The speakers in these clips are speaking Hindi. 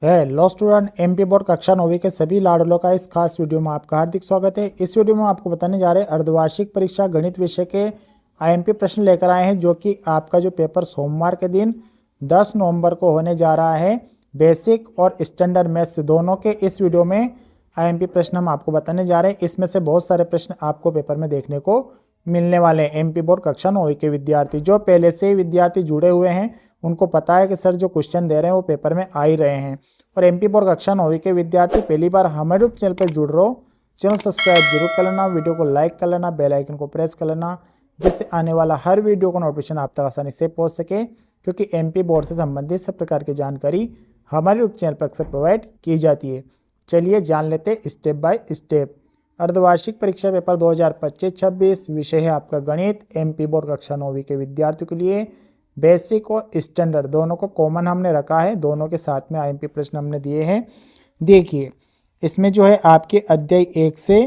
हेलो स्टूडेंट, एमपी बोर्ड कक्षा 9वीं के सभी लाडलों का इस खास वीडियो में आपका हार्दिक स्वागत है। इस वीडियो में आपको बताने जा रहे हैं अर्धवार्षिक परीक्षा गणित विषय के आईएमपी प्रश्न लेकर आए हैं, जो कि आपका जो पेपर सोमवार के दिन 10 नवंबर को होने जा रहा है। बेसिक और स्टैंडर्ड मैथ्स दोनों के इस वीडियो में आईएमपी प्रश्न हम आपको बताने जा रहे हैं। इसमें से बहुत सारे प्रश्न आपको पेपर में देखने को मिलने वाले हैं। एमपी बोर्ड कक्षा 9वीं के विद्यार्थी जो पहले से ही विद्यार्थी जुड़े हुए हैं, उनको पता है कि सर जो क्वेश्चन दे रहे हैं वो पेपर में आ ही रहे हैं। और एमपी बोर्ड कक्षा 9वीं के विद्यार्थी पहली बार हमारे चैनल पर जुड़ रहे हो, चैनल सब्सक्राइब जरूर कर लेना, वीडियो को लाइक कर लेना, बेल आइकन को प्रेस कर लेना, जिससे आने वाला हर वीडियो का नोटिफिकेशन आप तक आसानी से पहुंच सके। क्योंकि एमपी बोर्ड से संबंधित सब प्रकार की जानकारी हमारे यूट्यूब चैनल पर अक्सर प्रोवाइड की जाती है। चलिए जान लेते स्टेप बाय स्टेप। अर्धवार्षिक परीक्षा पेपर 2025-26 विषय है आपका गणित। एमपी बोर्ड कक्षा 9वीं के विद्यार्थियों के लिए बेसिक और स्टैंडर्ड दोनों को कॉमन हमने रखा है, दोनों के साथ में आईएमपी प्रश्न हमने दिए हैं। देखिए इसमें जो है आपके अध्याय 1 से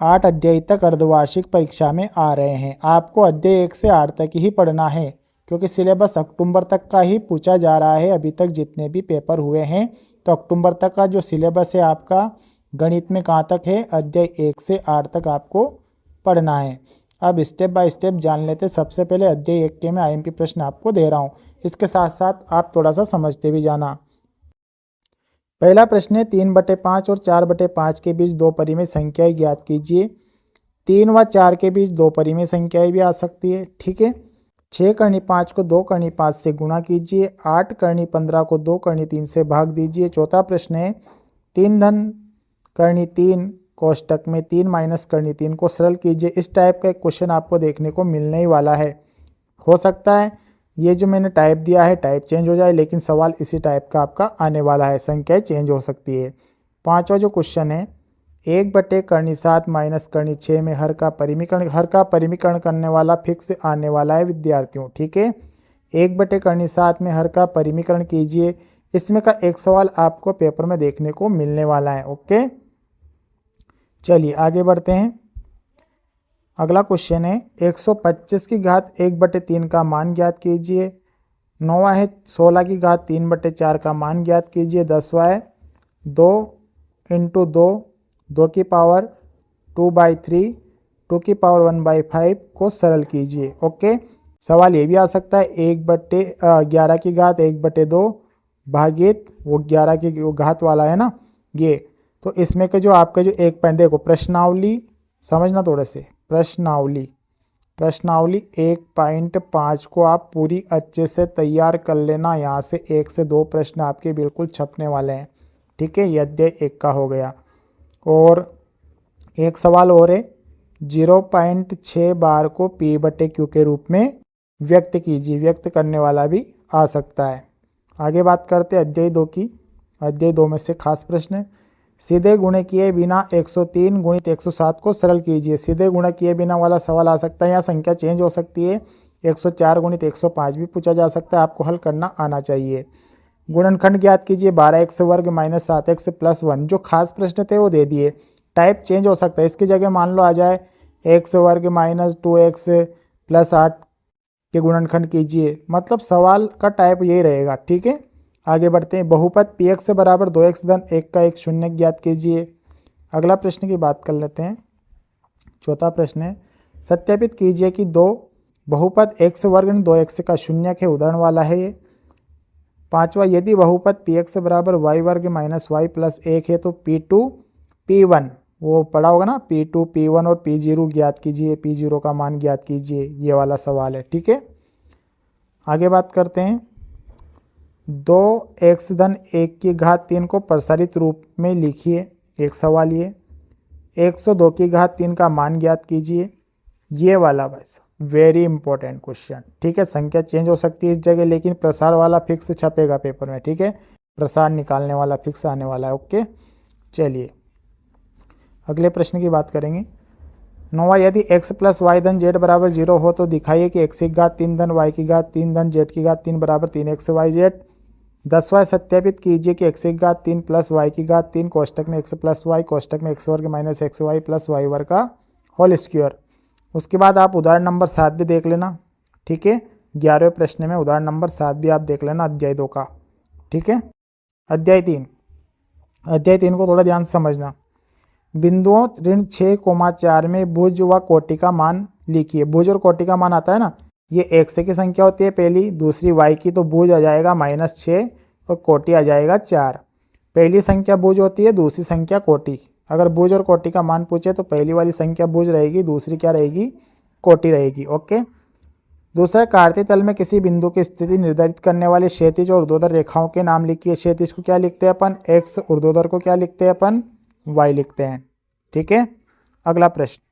8 अध्याय तक अर्धवार्षिक परीक्षा में आ रहे हैं। आपको अध्याय 1 से 8 तक ही पढ़ना है, क्योंकि सिलेबस अक्टूबर तक का ही पूछा जा रहा है। अभी तक जितने भी पेपर हुए हैं, तो अक्टूबर तक का जो सिलेबस है आपका गणित में कहाँ तक है, अध्याय 1 से 8 तक आपको पढ़ना है। अब स्टेप बाय स्टेप जान लेते। सबसे पहले अध्याय 1 के मैं आईएमपी प्रश्न आपको दे रहा हूँ, इसके साथ साथ आप थोड़ा सा समझते भी जाना। पहला प्रश्न है 3/5 और 4/5 के बीच दो परिमेय संख्याएं ज्ञात कीजिए। 3 व 4 के बीच दो परिमेय संख्याएं भी आ सकती है, ठीक है। 6×5 को 2×5 से गुणा कीजिए। 8×15 को 2×3 से भाग दीजिए। चौथा प्रश्न है 3×3 कोष्टक में 3-3 को सरल कीजिए। इस टाइप का एक क्वेश्चन आपको देखने को मिलने ही वाला है। हो सकता है ये जो मैंने टाइप दिया है टाइप चेंज हो जाए, लेकिन सवाल इसी टाइप का आपका आने वाला है, संख्याएं चेंज हो सकती है। पांचवा जो क्वेश्चन है 1/7 - 6 में हर का परिमीकरण करने वाला फिक्स आने वाला है विद्यार्थियों, ठीक है। 1/7 में हर का परिमीकरण कीजिए। इसमें का एक सवाल आपको पेपर में देखने को मिलने वाला है। ओके, चलिए आगे बढ़ते हैं। अगला क्वेश्चन है 125 की घात 1/3 का मान ज्ञात कीजिए। 9वां है 16 की घात 3/4 का मान ज्ञात कीजिए। 10वां है 2 × 2 2 की पावर 2/3 2 की पावर 1/5 को सरल कीजिए। ओके, सवाल ये भी आ सकता है 1/11 की घात 1/2 भागित वो 11 की घात वाला है ना ये। तो इसमें के जो आपका जो एक पॉइंट देखो, प्रश्नावली समझना थोड़े से। प्रश्नावली 1.5 को आप पूरी अच्छे से तैयार कर लेना। यहाँ से 1 से 2 प्रश्न आपके बिल्कुल छपने वाले हैं, ठीक है। ये अध्याय 1 का हो गया। और एक सवाल और है 0.6 बार को P/Q के रूप में व्यक्त कीजिए। व्यक्त करने वाला भी आ सकता है। आगे बात करते हैं अध्याय 2 की। अध्याय 2 में से खास प्रश्न सीधे गुणे किए बिना 103 × 107 को सरल कीजिए। सीधे गुणे किए बिना वाला सवाल आ सकता है, यहाँ संख्या चेंज हो सकती है। 104 × 105 भी पूछा जा सकता है, आपको हल करना आना चाहिए। गुणनखंड ज्ञात कीजिए 12x² - 7x + 1। जो खास प्रश्न थे वो दे दिए, टाइप चेंज हो सकता है। इसकी जगह मान लो आ जाए x² - 2x + 8 के गुणनखंड कीजिए, मतलब सवाल का टाइप यही रहेगा, ठीक है। आगे बढ़ते हैं। बहुपद px = 2x - 1 का एक शून्य ज्ञात कीजिए। अगला प्रश्न की बात कर लेते हैं। चौथा प्रश्न है सत्यापित कीजिए कि दो बहुपद x² 2x का शून्य है। उदाहरण वाला है ये। पांचवा यदि बहुपद px = y² - y + 1 है तो p2 p1 वो पढ़ा होगा ना, p2 p1 और p0 ज्ञात कीजिए। p0 का मान ज्ञात कीजिए, ये वाला सवाल है, ठीक है। आगे बात करते हैं 2x-1 की घात 3 को प्रसारित रूप में लिखिए। एक सवाल ये 102 की घात 3 का मान ज्ञात कीजिए। ये वाला बस वेरी इंपॉर्टेंट क्वेश्चन, ठीक है। संख्या चेंज हो सकती है इस जगह, लेकिन प्रसार वाला फिक्स छपेगा पेपर में, ठीक है। प्रसार निकालने वाला फिक्स आने वाला है। ओके, चलिए अगले प्रश्न की बात करेंगे। 9वां यदि x + y धन z = 0 हो तो दिखाइए कि x की घात 3 धन y की घात 3 धन z की घात 3 = 3xyz। 10वां सत्यापित कीजिए कि x की घात 3 + y की घात 3 कोष्टक में x + y कोष्टक में x² - xy + y² का होल स्क्वायर। उसके बाद आप उदाहरण नंबर 7 भी देख लेना, ठीक है। 11वें प्रश्न में उदाहरण नंबर 7 भी आप देख लेना अध्याय 2 का, ठीक है। अध्याय 3 को थोड़ा ध्यान से समझना। बिंदुओं ऋण 6,4 में भुज व कोटि का मान लिखिए। भुज और कोटि का मान आता है ना, ये x की संख्या होती है पहली, दूसरी y की, तो भुज आ जाएगा -6 और कोटि आ जाएगा 4। पहली संख्या भुज होती है, दूसरी संख्या कोटि। अगर भुज और कोटि का मान पूछे तो पहली वाली संख्या भुज रहेगी, दूसरी क्या रहेगी, कोटि रहेगी। ओके। दूसरा, कार्तीय तल में किसी बिंदु की स्थिति निर्धारित करने वाली क्षैतिज और ऊर्ध्वाधर रेखाओं के नाम लिखिए। क्षैतिज को क्या लिखते हैं अपन x, ऊर्ध्वाधर को क्या लिखते हैं अपन y लिखते हैं। ठीक है। अगला प्रश्न,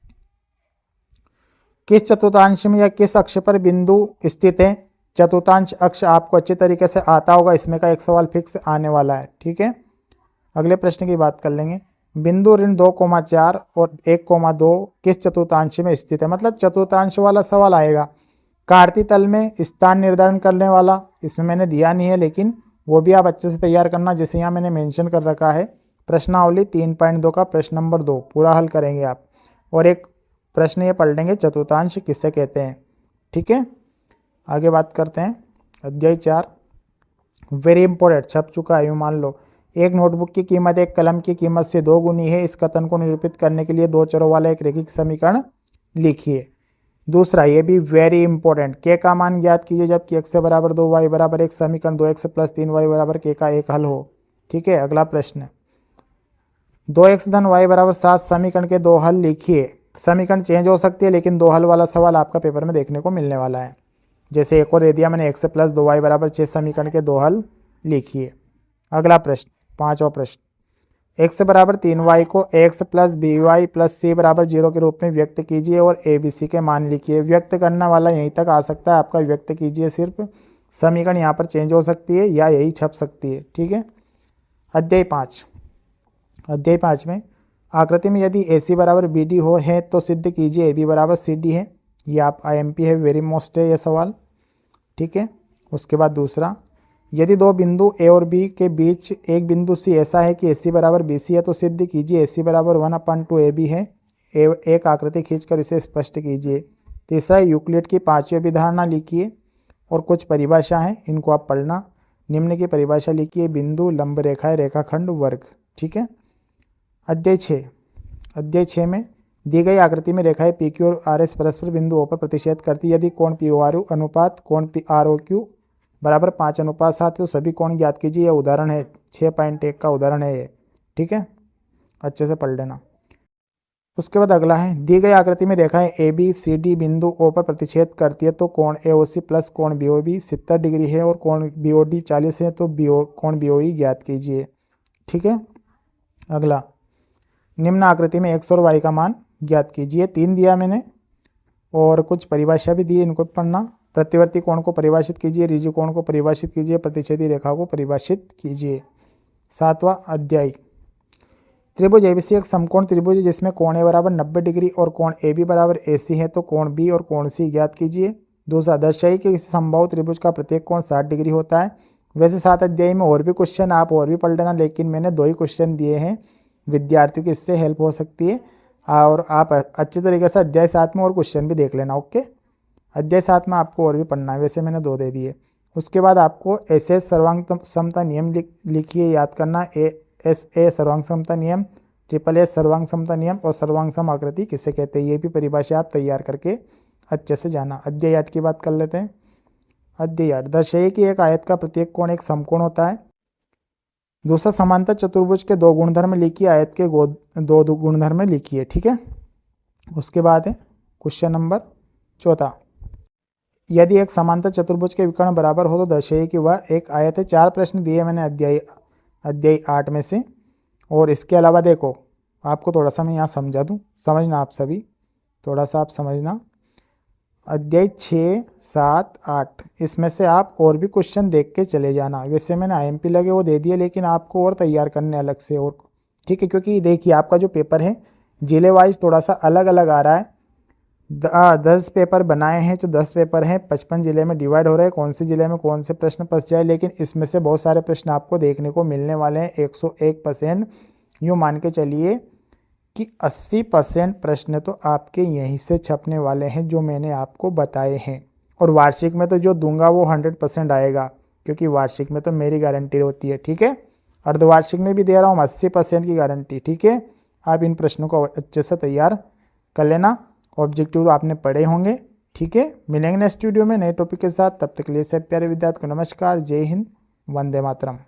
किस चतुर्थांश में या किस अक्ष पर बिंदु स्थित है। चतुर्थांश अक्ष आपको अच्छे तरीके से आता होगा, इसमें का एक सवाल फिक्स आने वाला है। ठीक है। अगले प्रश्न की बात कर लेंगे। बिंदु ऋण 2,4 और 1,2 किस चतुर्थांश में स्थित है। मतलब चतुर्थांश वाला सवाल आएगा। कार्तीय तल में स्थान निर्धारण करने वाला इसमें मैंने दिया नहीं है, लेकिन वो भी आप अच्छे से तैयार करना, जैसे यहाँ मैंने मेंशन कर रखा है। प्रश्नावली 3.2 का प्रश्न नंबर 2 पूरा हल करेंगे आप, और एक प्रश्न ये पढ़ लेंगे, चतुर्थांश किससे कहते हैं। ठीक है। आगे बात करते हैं। अध्याय 4 वेरी इंपॉर्टेंट, छप चुका है यूँ मान लो। एक नोटबुक की कीमत एक कलम की कीमत से 2 गुनी है। इस कथन को निरूपित करने के लिए 2 चरों वाला एक रैखिक समीकरण लिखिए। दूसरा, ये भी वेरी इंपॉर्टेंट, के का मान ज्ञात कीजिए जबकि x बराबर 2 y बराबर 1 समीकरण 2x + 3y बराबर k का एक हल हो। ठीक है। अगला प्रश्न, 2x धन y बराबर 7 समीकरण के 2 हल लिखिए। समीकरण चेंज हो सकती है, लेकिन 2 हल वाला सवाल आपका पेपर में देखने को मिलने वाला है। जैसे एक और दे दिया मैंने, x + 2y बराबर 6 समीकरण के 2 हल लिखिए। अगला प्रश्न, 5वां प्रश्न, x बराबर 3y को x + by + c बराबर 0 के रूप में व्यक्त कीजिए और a b c के मान लिखिए। व्यक्त करने वाला यहीं तक आ सकता है आपका, व्यक्त कीजिए सिर्फ। समीकरण यहाँ पर चेंज हो सकती है या यही छप सकती है। ठीक है। अध्याय 5 में आकृति में यदि AC बराबर BD हो है तो सिद्ध कीजिए AB बराबर CD है। ये आप IMP है, वेरी मोस्ट है ये सवाल। ठीक है। उसके बाद दूसरा, यदि 2 बिंदु A और B के बीच एक बिंदु C ऐसा है कि AC बराबर BC है तो सिद्ध कीजिए AC बराबर 1/2 AB है। एक आकृति खींचकर इसे स्पष्ट कीजिए। तीसरा, यूक्लिड की 5वीं अभिधारणा लिखिए और कुछ परिभाषा है, इनको आप पढ़ना। निम्न की परिभाषा लिखिए, बिंदु, लंब रेखाएं, रेखाखंड, वर्ग। ठीक है। अध्याय 6 में दी गई आकृति में रेखाएं PQ और RS परस्पर बिंदु O पर प्रतिच्छेद करती। यदि कोण PORQ अनुपात कोण ROQ बराबर 5:7 तो सभी कोण ज्ञात कीजिए। यह उदाहरण है, 6.1 का उदाहरण है ये। ठीक है। अच्छे से पढ़ लेना। उसके बाद अगला है, दी गई आकृति में रेखाएं ABCD बिंदु O पर प्रतिच्छेद करती है तो कोण AOC प्लस कोण BOB 70 डिग्री है और कोण BOD 40 है तो कोण BOE ज्ञात कीजिए। ठीक है। अगला, निम्न आकृति में x और y का मान ज्ञात कीजिए। 3 दिया मैंने और कुछ परिभाषा भी दी, इनको पढ़ना। प्रतिवर्ती कोण को परिभाषित कीजिए, ऋजु कोण को परिभाषित कीजिए, प्रतिच्छेदी रेखा को परिभाषित कीजिए। 7वां अध्याय, त्रिभुज ABC एक समकोण त्रिभुज है जिसमें कोण A बराबर 90 डिग्री और कोण AB बराबर AC है तो कोण B और कोण C ज्ञात कीजिए। दूसरा, दर्शाइए कि किसी समबाहु त्रिभुज का प्रत्येक कोण 60 डिग्री होता है। वैसे 7 अध्याय में और भी क्वेश्चन आप और भी पढ़ लेना, लेकिन मैंने 2 ही क्वेश्चन दिए हैं विद्यार्थियों की, इससे हेल्प हो सकती है। और आप अच्छे तरीके से अध्याय 7 में और क्वेश्चन भी देख लेना। ओके। अध्याय 7 में आपको और भी पढ़ना है, वैसे मैंने 2 दे दिए। उसके बाद आपको SS सर्वांग समता नियम लिखिए, याद करना। SA सर्वांग समता नियम, SSS सर्वांग समता नियम और सर्वांग सम आकृति किसे कहते हैं, ये भी परिभाषा आप तैयार करके अच्छे से जाना। अध्याय 8 की बात कर लेते हैं। अध्याय 8, दर्शाइए कि एक आयत का प्रत्येक कोण एक समकोण होता है। दूसरा, समांतर चतुर्भुज के 2 गुणधर्म लिखिए, आयत के 2 गुणधर्म लिखिए। ठीक है। उसके बाद है क्वेश्चन नंबर 14, यदि एक समांतर चतुर्भुज के विकर्ण बराबर हो तो दर्शाइए कि वह एक आयत है। 4 प्रश्न दिए मैंने अध्याय 8 में से। और इसके अलावा देखो, आपको थोड़ा सा मैं यहाँ समझा दूँ, समझना आप सभी, थोड़ा सा आप समझना। अध्याय 6, 7, 8 इसमें से आप और भी क्वेश्चन देख के चले जाना। वैसे मैंने IMP लगे वो दे दिए, लेकिन आपको और तैयार करने अलग से और। ठीक है। क्योंकि देखिए आपका जो पेपर है जिले वाइज थोड़ा सा अलग अलग आ रहा है। 10 पेपर बनाए हैं तो 10 पेपर हैं, 55 जिले में डिवाइड हो रहे हैं, कौन से जिले में कौन से प्रश्न फंस जाए। लेकिन इसमें से बहुत सारे प्रश्न आपको देखने को मिलने वाले हैं। 101% यूँ मान के चलिए कि 80% प्रश्न तो आपके यहीं से छपने वाले हैं जो मैंने आपको बताए हैं। और वार्षिक में तो जो दूंगा वो 100% आएगा, क्योंकि वार्षिक में तो मेरी गारंटी होती है। ठीक है। अर्धवार्षिक में भी दे रहा हूँ 80% की गारंटी। ठीक है, आप इन प्रश्नों को अच्छे से तैयार कर लेना। ऑब्जेक्टिव तो आपने पढ़े होंगे। ठीक है, मिलेंगे नेक्स्ट वीडियो में नए टॉपिक के साथ। तब तक के लिए सब प्यारे विद्यार्थियों को नमस्कार, जय हिंद, वंदे मातरम।